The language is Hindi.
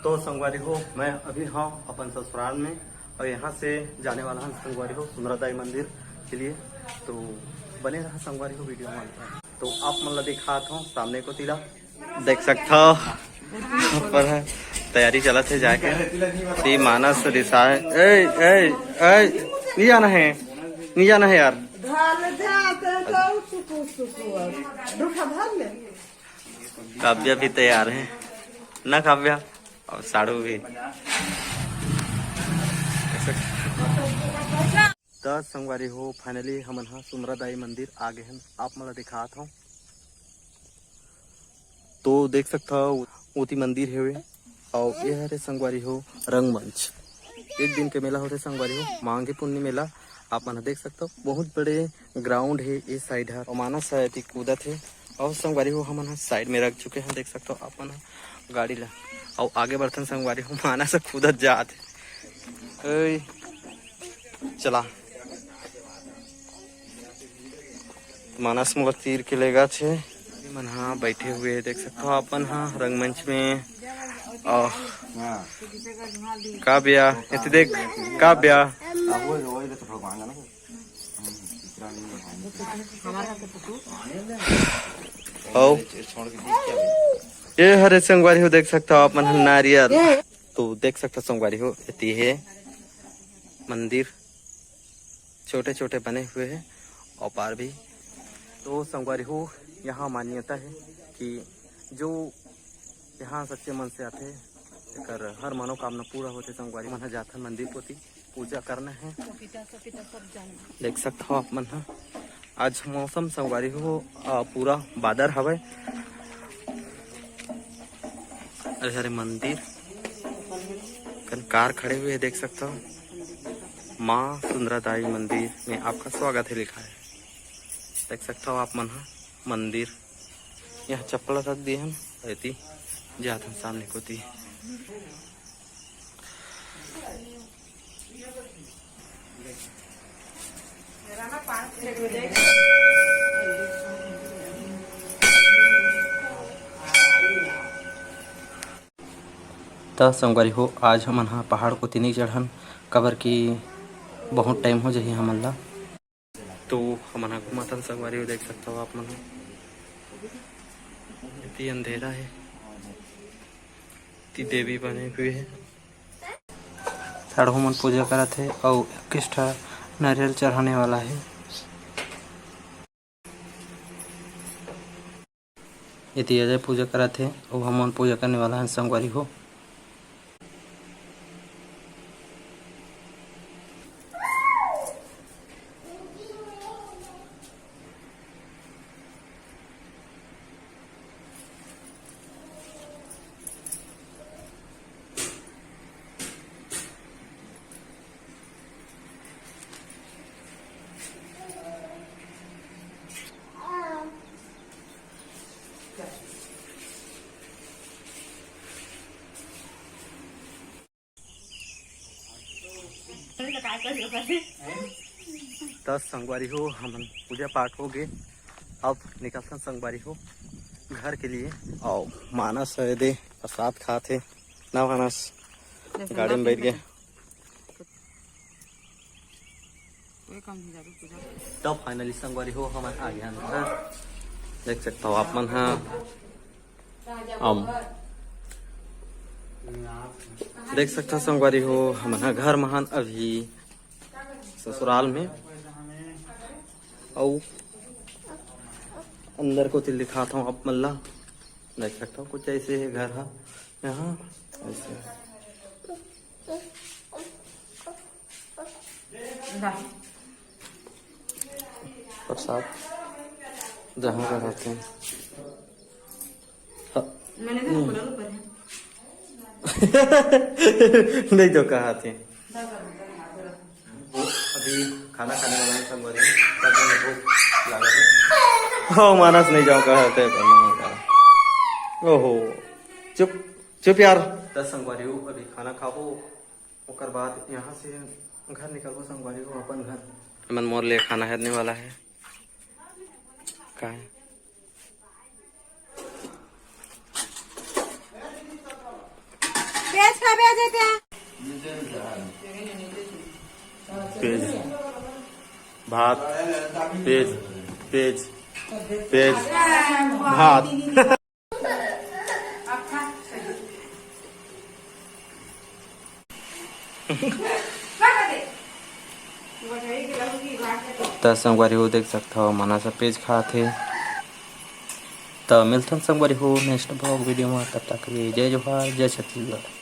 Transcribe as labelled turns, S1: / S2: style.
S1: तो संगवारी हो, मैं अभी हाँ अपन ससुराल में और यहाँ से जाने वाला हूँ संगवारी हो सुंदरदाई मंदिर के लिए। तो बने रहा संगवारी हो वीडियो में। तो आप मतलब दिखाता हूँ सामने को तीला देख सकता हो पर है तैयारी चला थे जाके मानस रिसा नहीं जाना है, नहीं जाना है यार। काव्या भी तैयार है ना, काव्या और साड़ू भी। दस संगवारी हो फाइनली हमन हा सुंदरदाई मंदिर आ गए हैं। आप मला दिखात हूँ तो देख सकता हो मोती मंदिर है और ये हरे संगवारी हो रंगमंच। एक दिन के मेला होते संगवारी हो मांगे पुण्य मेला। आप मन देख सकते हो बहुत बड़े ग्राउंड है इस साइड है और मानस कूदत है और संगवारी हो हमन साइड में रख चुके हैं। देख सकते हो अपन गाड़ी ला और आगे बढ़ते संगवारी हो मानस कूदत जात है। चला मानस मोर तीर के लेगा छे मन हाँ बैठे हुए देख सकते हो अपन हाँ रंगमंच में। और काव्या इतने देख काव्या ये हरे संगवारी हो देख सकता हो अपन नारियल। तो देख सकता संगवारी हो इतनी है मंदिर छोटे छोटे बने हुए हैं और पार भी। तो संगवारी हो यहाँ मान्यता है कि जो यहाँ सच्चे मन से आते कर हर मनोकामना पूरा होते। संगवारी मन जाता मंदिर पोती पूजा करना है। देख सकते हो आप मन आज मौसम संगवारी हो पूरा बादर हवे। अरे हरे मंदिर कार खड़े हुए देख सकते हो। माँ सुंदरदाई मंदिर में आपका स्वागत है लिखा है। देख सकते हो आप मन मंदिर यहाँ चप्पल रख दिए हम रहती जाते हैं सामने को थी। तो संगवारी हो आज हमन हाँ पहाड़ को नहीं चढ़न कबर की बहुत टाइम हो जाए हमन ला। तो हमन घुमाता संगवारी हो देख सकता हो आप मन इतनी अंधेरा है इतनी देवी बने हुए है। साढ़ू मन पूजा करा थे और किष्ठा नारियल चढ़ाने वाला है। इतनी अजय पूजा करा थे और हम पूजा करने वाला है संगवारी हो। दस संगवारी हो हम पूजा पाठ हो गए। अब निकलते संगवारी हो घर के लिए और मानस है दे प्रसाद खाते ना मानस गाड़ी में बैठ गए। तब फाइनली संगवारी हो हम आ गया अंदर। देख सकता हो आप मन देख सकते हो संगवारी हो हम घर महान अभी ससुराल में और अंदर को तिल दिखाता हूँ आप मल्ला देख सकता हूँ कुछ ऐसे है घर है यहाँ ऐसे। प्रसाद जहाँ का रहते हैं नहीं तो कहा थे अभी खाना खाने वाला है संगवारी हो मानस नहीं जाओ कहते ओहो चुप चुप यार। दस संगवारी हो अभी खाना खाओ ओकर बाद यहाँ से घर निकलो संगवारी हो अपन घर मन मोर ले खाना हेरने वाला है का है। पेज भात पेज पेज पेज भात तो संगवारी हो देख सकता हो मना सा पेज खाते तो मिलते हैं संगवारी हो नेक्स्ट ब्लॉग वीडियो में। तब तक के लिए जय जोहार जय छत्तीसगढ़।